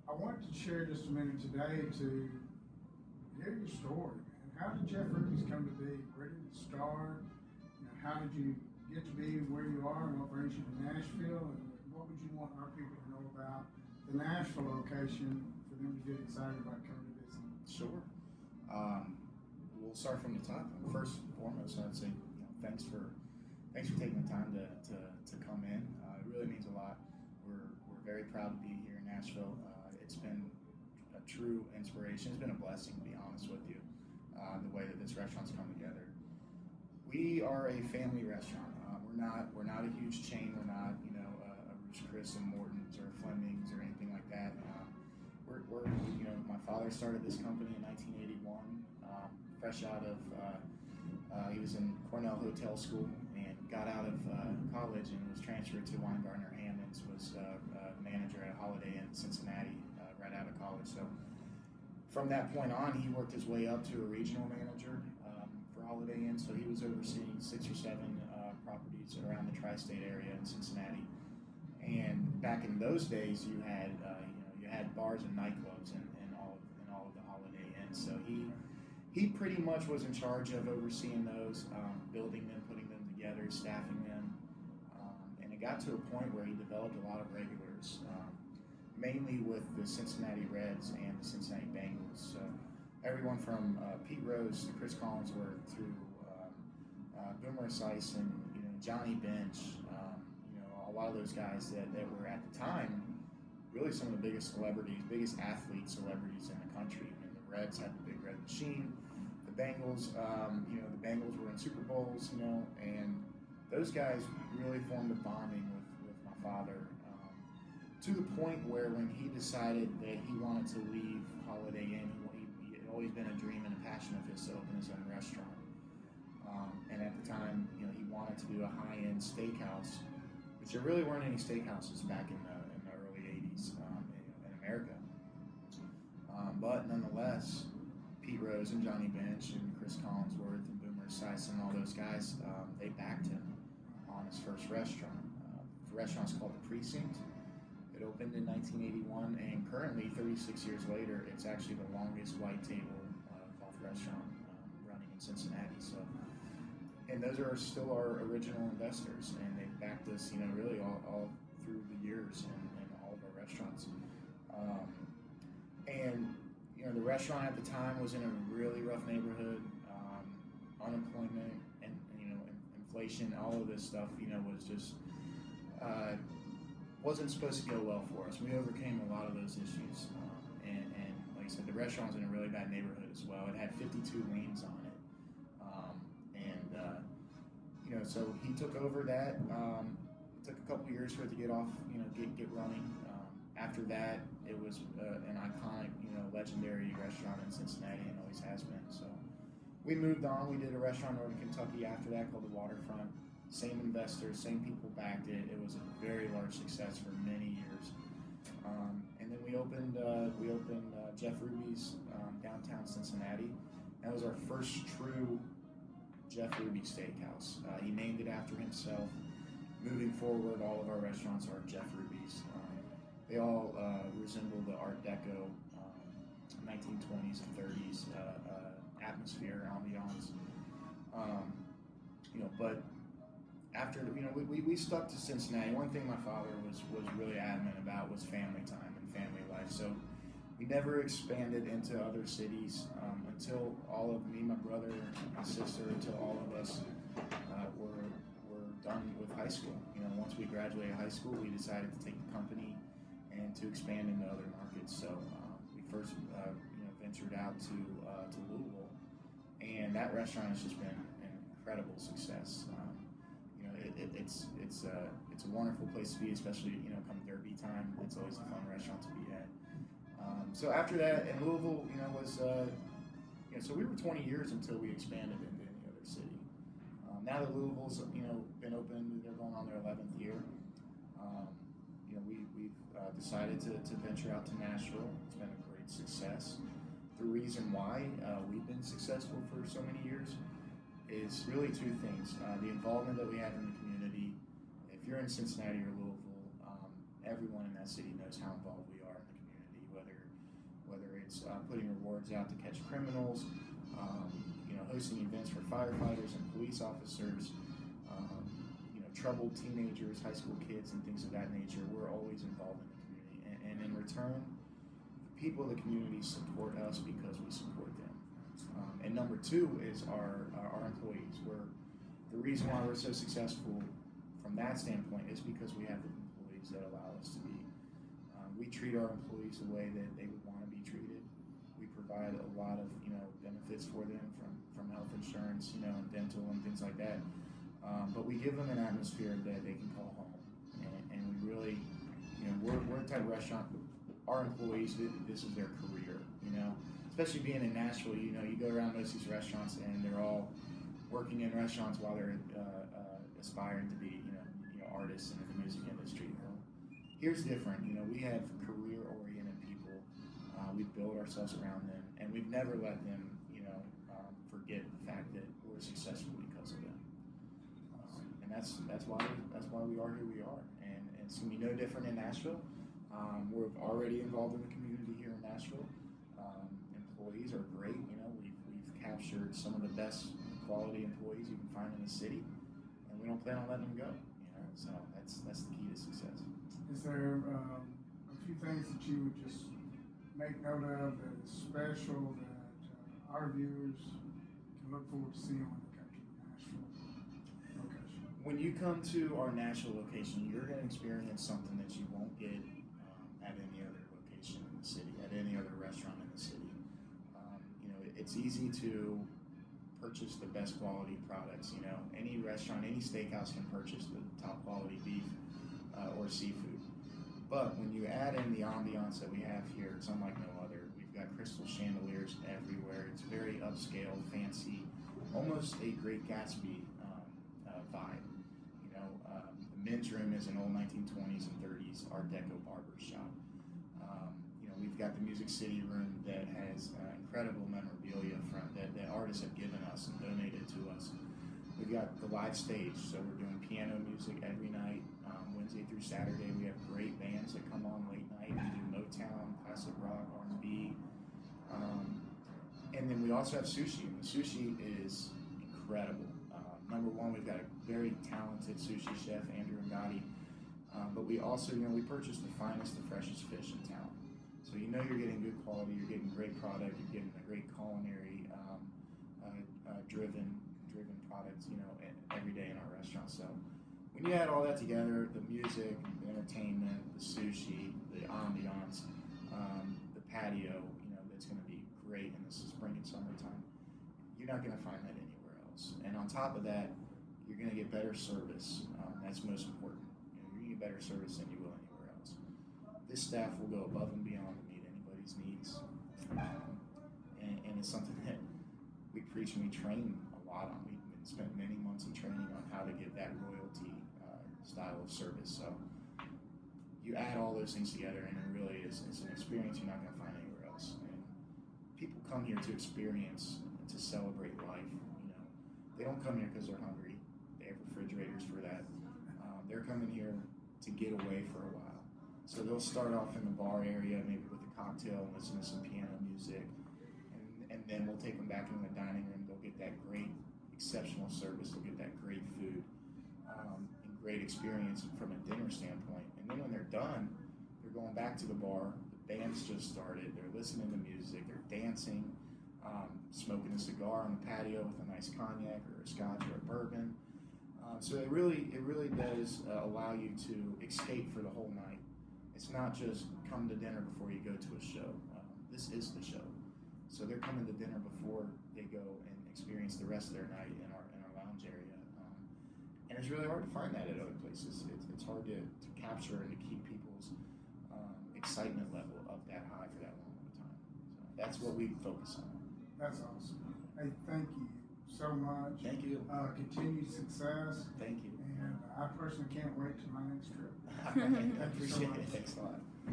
I wanted to share just a minute today to hear your story, man. How did Jeff Ruby's come to be? Where did it start? How did you get to be where you are, and what brings you to Nashville? And what would you want our people to know about the Nashville location for them to get excited about coming to visit? Sure. We'll start from the top. First and foremost, I'd say thanks for taking the time to come in. It really means a lot. We're very proud to be here in Nashville. It's been a true inspiration. It's been a blessing, to be honest with you, the way that this restaurant's come together. We are a family restaurant. We're not a huge chain. We're not a Ruth's Chris and Morton's or Fleming's or anything like that. My father started this company in 1981, fresh out of he was in Cornell Hotel School and got out of college and was transferred to Weingartner Hammonds, was manager at Holiday Inn in Cincinnati right out of college. So from that point on, he worked his way up to a regional manager for Holiday Inn. So he was overseeing 6 or 7 properties around the tri-state area in Cincinnati. And back in those days, you had bars and nightclubs in all of the Holiday Inns. So he pretty much was in charge of overseeing those, building them, putting them together, staffing them, and it got to a point where he developed a lot of regulars, mainly with the Cincinnati Reds and the Cincinnati Bengals. So everyone from Pete Rose to Chris Collinsworth through Boomer Esiason, Johnny Bench, a lot of those guys that were at the time really some of the biggest celebrities, biggest athlete celebrities in the country. I mean, the Reds had the Big Red Machine. The Bengals, the Bengals were in Super Bowls, and those guys really formed a bonding with my father, to the point where when he decided that he wanted to leave Holiday Inn, he had always been a dream and a passion of his to open his own restaurant. And at the time, he wanted to do a high-end steakhouse, which there really weren't any steakhouses back in the early 80s in America. But nonetheless, Pete Rose and Johnny Bench and Chris Collinsworth and Boomer Esiason and all those guys, they backed him on his first restaurant. The restaurant's called The Precinct. It opened in 1981, and currently, 36 years later, it's actually the longest white table golf restaurant running in Cincinnati. And those are still our original investors, and they backed us, really all through the years in all of our restaurants. The restaurant at the time was in a really rough neighborhood. Unemployment and inflation, all of this stuff, was just wasn't supposed to go well for us. We overcame a lot of those issues, and like I said, the restaurant was in a really bad neighborhood as well. It had 52 lanes on it. So he took over that. It took a couple years for it to get off, get running. After that, it was an iconic, legendary restaurant in Cincinnati, and always has been. So we moved on. We did a restaurant in Northern Kentucky after that called the Waterfront. Same investors, same people backed it. It was a very large success for many years. And then we opened Jeff Ruby's downtown Cincinnati. That was our first true Jeff Ruby Steakhouse. He named it after himself. Moving forward, all of our restaurants are Jeff Ruby's. They all resemble the Art Deco 1920s and 30s atmosphere, ambiance. But after we stuck to Cincinnati. One thing my father was really adamant about was family time and family life. So we never expanded into other cities until all of me, my brother, my sister, until all of us were done with high school. Once we graduated high school, we decided to take the company and to expand into other markets. So we first ventured out to Louisville, and that restaurant has just been an incredible success. It's a wonderful place to be, especially come Derby time. It's always a fun restaurant to be at. So after that, in Louisville, so we were 20 years until we expanded into any other city. Now that Louisville's been open, they're going on their 11th year. We've decided to venture out to Nashville. It's been a great success. The reason why we've been successful for so many years is really two things. The involvement that we have in the community. If you're in Cincinnati or Louisville, everyone in that city knows how involved we are in the community, whether it's putting rewards out to catch criminals, hosting events for firefighters and police officers, troubled teenagers, high school kids, and things of that nature. We're always involved in the community, and in return, the people of the community support us because we support them. And number two is our employees. The reason why we're so successful from that standpoint is because we have the employees that allow us to be. We treat our employees the way that they would want to be treated. We provide a lot of benefits for them from health insurance, and dental and things like that. But we give them an atmosphere that they can call home, and we really, we're a type of restaurant. Our employees, this is their career, especially being in Nashville. You go around most of these restaurants, and they're all working in restaurants while they're aspiring to be, artists in the music industry. Here's different. We have career-oriented people. We've built ourselves around them, and we've never let them, forget the fact that we're successful because of them. And that's why we are who we are. And it's gonna be no different in Nashville. We're already involved in the community here in Nashville. Employees are great. We've captured some of the best quality employees you can find in the city, and we don't plan on letting them go. So that's the key to success. Is there a few things that you would just make note of that is special that our viewers can look forward to seeing when they come to the Nashville location? When you come to our Nashville location, you're going to experience something that you won't get at any other location in the city, at any other restaurant in the city. It's easy to purchase the best quality products. Any restaurant, any steakhouse can purchase the top quality beef or seafood. But when you add in the ambiance that we have here, it's unlike no other. We've got crystal chandeliers everywhere. It's very upscale, fancy, almost a Great Gatsby vibe. The men's room is an old 1920s and 30s Art Deco barber shop. We've got the Music City room that has incredible memorabilia that artists have given us and donated to us. We've got the live stage, so we're doing piano music every night. Wednesday through Saturday, we have great bands that come on late night. We do Motown, classic rock, R&B. And then we also have sushi. And the sushi is incredible. Number one, we've got a very talented sushi chef, Andrew Ngati. But we also, we purchase the finest, the freshest fish in town. So you're getting good quality, you're getting great product, you're getting a great culinary driven products, every day in our restaurant. So when you add all that together, the music, the entertainment, the sushi, the ambiance, the patio, that's going to be great in the spring and summertime, you're not going to find that anywhere else. And on top of that, you're going to get better service. That's most important. You're going to get better service than you will anywhere else. This staff will go above and beyond to meet anybody's needs. And it's something that we preach and we train a lot on. We spent many months in training on how to give that royalty style of service. So you add all those things together, and it really is an experience you're not going to find anywhere else. And people come here to experience, to celebrate life. They don't come here because they're hungry. They have refrigerators for that. They're coming here to get away for a while. So they'll start off in the bar area, maybe with a cocktail and listen to some piano music. And then we'll take them back in the dining room. They'll get that great, exceptional service. They'll get that great food and great experience from a dinner standpoint. And then when they're done, they're going back to the bar. The band's just started. They're listening to music. They're dancing, smoking a cigar on the patio with a nice cognac or a scotch or a bourbon. So it really does allow you to escape for the whole night. It's not just come to dinner before you go to a show. This is the show. So they're coming to dinner before they go and experience the rest of their night in our lounge area. And it's really hard to find that at other places. It's hard to capture and to keep people's excitement level up that high for that long of a time. So that's what we focus on. That's awesome. Hey, thank you so much. Thank you. Continued success. Thank you. And I personally can't wait to my next trip. I appreciate it. Thanks a lot.